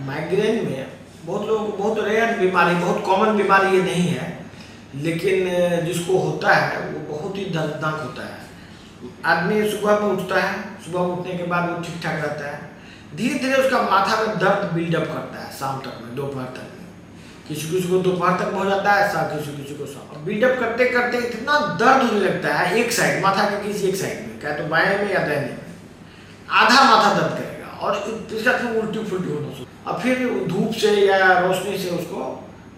Migraine में बहुत लोग बहुत रेयर बीमारी, बहुत कॉमन बीमारी ये नहीं है, लेकिन जिसको होता है वो बहुत ही दर्दनाक होता है। आदमी सुबह में उठता है, सुबह में उठने के बाद वो ठीक ठाक रहता है, धीरे धीरे उसका माथा में दर्द बिल्डअप करता है शाम तक में, दोपहर तक में, किसी किसी को दोपहर तक में हो जाता है, किसी किसी को शाम। बिल्डअप करते करते इतना दर्द होने लगता है एक साइड, माथा के किसी एक साइड में, क्या तो बाएं में या दाहिने में, आधा माथा दर्द करेगा और फिर उल्टी फुल्टी होना शुरू, और फिर धूप से या रोशनी से उसको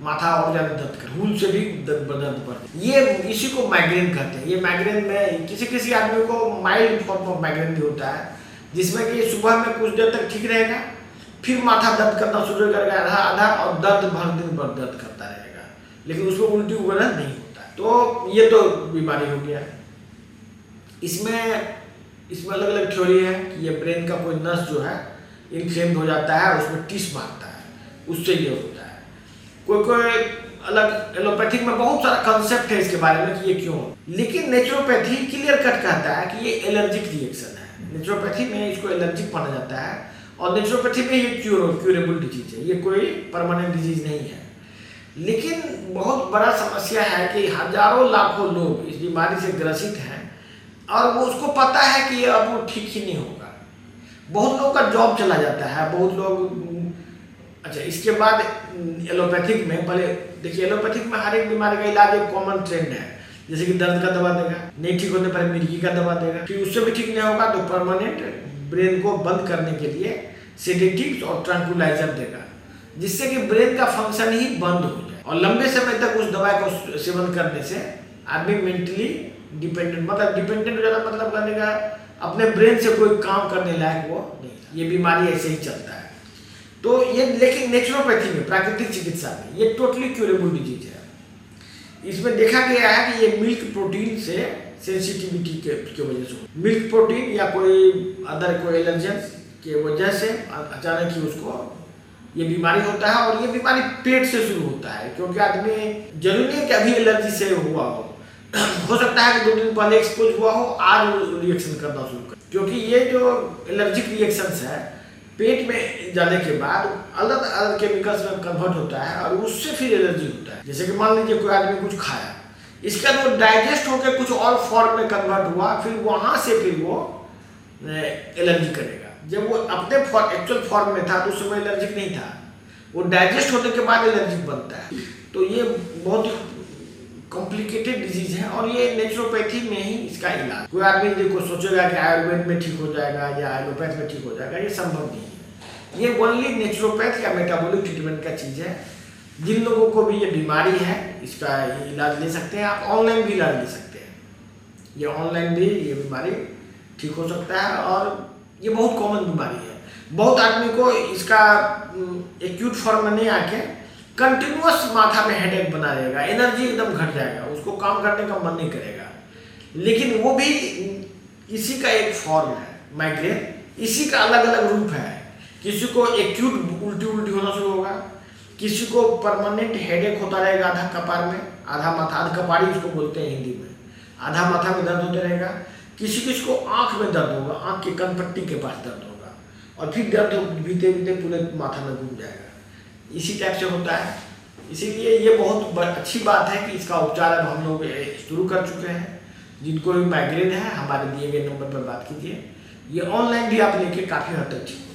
माथा और ज़्यादा दर्द कर, धूल से भी दर्द बढ़, ये इसी को माइग्रेन कहते हैं। ये माइग्रेन में किसी किसी आदमी को माइल्ड फॉर्म ऑफ माइग्रेन भी होता है, जिसमें कि सुबह में कुछ देर तक ठीक रहेगा, फिर माथा दर्द करना शुरू करेगा आधा आधा, और दर्द भर दिन भर दर्द करता रहेगा, लेकिन उसमें उल्टी वगैरह नहीं होता। तो ये तो बीमारी हो गया। इसमें अलग अलग थ्योरी है कि ये ब्रेन का कोई नस जो है इन्फ्लेम्ड हो जाता है, उसमें टिस मारता है, उससे ये होता है। कोई अलग एलोपैथिक में बहुत सारा कंसेप्ट है इसके बारे में कि ये क्यों, लेकिन नेचुरोपैथी क्लियर कट कहता है कि ये एलर्जिक रिएक्शन है। नेचुरोपैथी में इसको एलर्जिक माना जाता है, और नेचुरोपैथी में ये क्यूरेबल डिजीज है, ये कोई परमानेंट डिजीज नहीं है। लेकिन बहुत बड़ा समस्या है कि हजारों लाखों लोग इस बीमारी से ग्रसित हैं, और वो उसको पता है कि ये अब वो ठीक ही नहीं होगा। बहुत लोगों का जॉब चला जाता है, बहुत लोग। अच्छा, इसके बाद एलोपैथिक में, पहले देखिए एलोपैथिक में हर एक बीमारी का इलाज एक कॉमन ट्रेंड है, जैसे कि दर्द का दवा देगा, नहीं ठीक होने पर मिर्गी का दवा देगा, फिर उससे भी ठीक नहीं होगा तो परमानेंट ब्रेन को बंद करने के लिए सेडेटिव्स और ट्रैंक्विलाइजर देगा, जिससे कि ब्रेन का फंक्शन ही बंद हो जाए। और लंबे समय तक उस दवा का सेवन करने से आदमी मेंटली डिपेंडेंट, मतलब डिपेंडेंट हो जाता, मतलब करने का अपने ब्रेन से कोई काम करने लायक वो नहीं। ये बीमारी ऐसे ही चलता है। तो ये, लेकिन नेचुरोपैथी में, प्राकृतिक चिकित्सा में, ये टोटली क्यूरेबल डिजीज है। इसमें देखा गया है कि ये मिल्क प्रोटीन से सेंसिटिविटी के वजह से, मिल्क प्रोटीन या कोई अदर कोई एलर्जन के वजह से अचानक ही उसको ये बीमारी होता है। और ये बीमारी पेट से शुरू होता है, क्योंकि आदमी जरूरी नहीं कि अभी एलर्जी से हुआ हो सकता है कि 2 दिन पहले एक्सपोज हुआ हो, आज रिएक्शन करना शुरू कर, क्योंकि ये जो एलर्जिक रिएक्शंस है पेट में जाने के बाद अलग अलग केमिकल्स में कन्वर्ट होता है, और उससे फिर एलर्जी होता है। जैसे कि मान लीजिए कोई आदमी कुछ खाया, इसके बाद वो डाइजेस्ट होकर कुछ और फॉर्म में कन्वर्ट हुआ, फिर वहाँ से फिर वो एलर्जी करेगा। जब वो अपने एक्चुअल फॉर्म में था तो उस समय एलर्जिक नहीं था, वो डाइजेस्ट होने के बाद एलर्जिक बनता है। तो ये बहुत कॉम्प्लिकेटेड डिजीज है, और ये नेचुरोपैथी में ही इसका इलाज। कोई आदमी देखो सोचेगा कि आयुर्वेद में ठीक हो जाएगा या एलोपैथ में ठीक हो जाएगा, ये संभव नहीं है। ये ओनली नेचुरोपैथ या मेटाबॉलिक ट्रीटमेंट का चीज़ है। जिन लोगों को भी ये बीमारी है, इसका इलाज ले सकते हैं, आप ऑनलाइन भी इलाज ले सकते हैं। ये ऑनलाइन भी ये बीमारी ठीक हो सकता है, और ये बहुत कॉमन बीमारी है। बहुत आदमी को इसका एक्यूट फॉर्म में नहीं आके कंटिन्यूअस माथा में हेडेक बना रहेगा, एनर्जी एकदम घट जाएगा, उसको काम करने का मन नहीं करेगा। लेकिन वो भी इसी का एक फॉर्म है माइग्रेन, इसी का अलग अलग रूप है। किसी को एक्यूट उल्टी होना शुरू होगा, किसी को परमानेंट हेडेक होता रहेगा आधा कपार में, आधा माथा, आधा कपाड़ी उसको बोलते हैं हिंदी में, आधा माथा में दर्द होते रहेगा। किसी को आँख में दर्द होगा, आँख के कनपट्टी के पास दर्द होगा, और फिर दर्द बीते बीते पूरे माथा में घूम जाएगा। इसी टाइप से होता है। इसीलिए ये बहुत अच्छी बात है कि इसका उपचार अब हम लोग शुरू कर चुके हैं। जिनको भी माइग्रेन है, हमारे दिए गए नंबर पर बात कीजिए। ये ऑनलाइन भी आप लेके काफ़ी हद तक ठीक